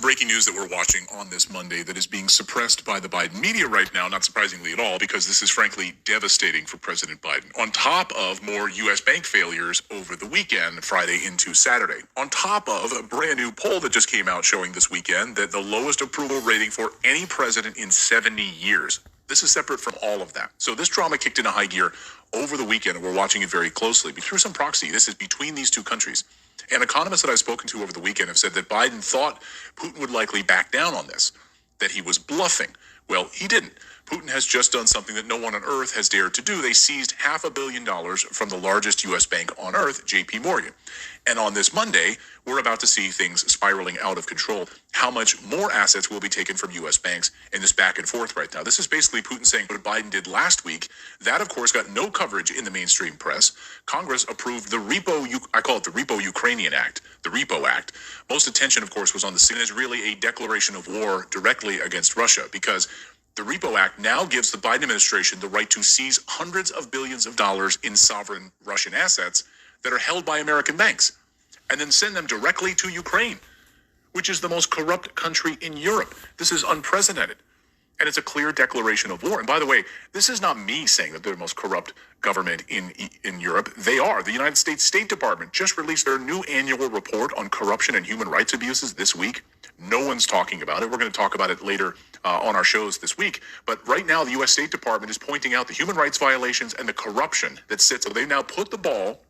Breaking news that we're watching on this Monday that is being suppressed by the Biden media right now, not surprisingly at all, because this is frankly devastating for President Biden. On top of more U.S. bank failures over the weekend, Friday into Saturday. On top of a brand new poll that just came out showing this weekend that the lowest approval rating for any president in 70 years. This is separate from all of that. So this drama kicked into high gear over the weekend, and we're watching it very closely. Through some proxy, this is between these two countries. And economists that I've spoken to over the weekend have said that Biden thought Putin would likely back down on this, that he was bluffing. Well, he didn't. Putin has just done something that no one on earth has dared to do. They seized $500 million from the largest U.S. bank on earth, J.P. Morgan. And on this Monday, we're about to see things spiraling out of control. How much more assets will be taken from U.S. banks in this back and forth right now? This is basically Putin saying what Biden did last week. That, of course, got no coverage in the mainstream press. Congress approved the I call it the Repo Ukrainian Act, the Repo Act. Most attention, of course, was on the scene as really a declaration of war directly against Russia, because the Repo Act now gives the Biden administration the right to seize hundreds of billions of dollars in sovereign Russian assets that are held by American banks, and then send them directly to Ukraine, which is the most corrupt country in Europe. This is unprecedented. And it's a clear declaration of war. And by the way, this is not me saying that they're the most corrupt government in Europe. They are. The United States State Department just released their new annual report on corruption and human rights abuses this week. No one's talking about it. We're going to talk about it later on our shows this week. But right now, the U.S. State Department is pointing out the human rights violations and the corruption that sits. So they've now put the ball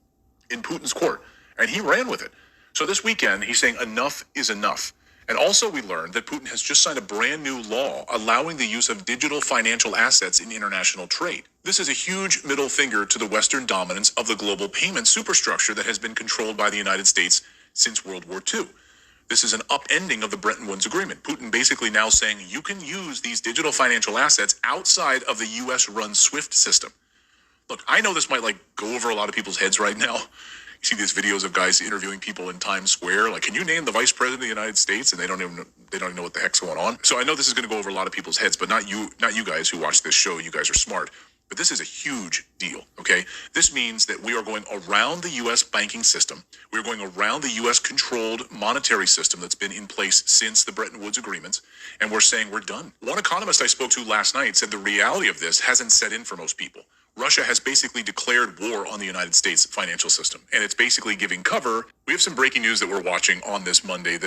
in Putin's court, and he ran with it. So this weekend, he's saying enough is enough. And also we learned that Putin has just signed a brand new law allowing the use of digital financial assets in international trade. This is a huge middle finger to the Western dominance of the global payment superstructure that has been controlled by the United States since World War II. This is an upending of the Bretton Woods Agreement. Putin basically now saying you can use these digital financial assets outside of the U.S.-run SWIFT system. Look, I know this might go over a lot of people's heads right now. You see these videos of guys interviewing people in Times Square, like, can you name the vice president of the United States? And they don't even know what the heck's going on. So I know this is going to go over a lot of people's heads, but not you guys who watch this show. You guys are smart. But this is a huge deal, okay? This means that we are going around the U.S. banking system. We're going around the U.S.-controlled monetary system that's been in place since the Bretton Woods agreements, and we're saying we're done. One economist I spoke to last night said the reality of this hasn't set in for most people. Russia has basically declared war on the United States financial system, and it's basically giving cover. We have some breaking news that we're watching on this Monday that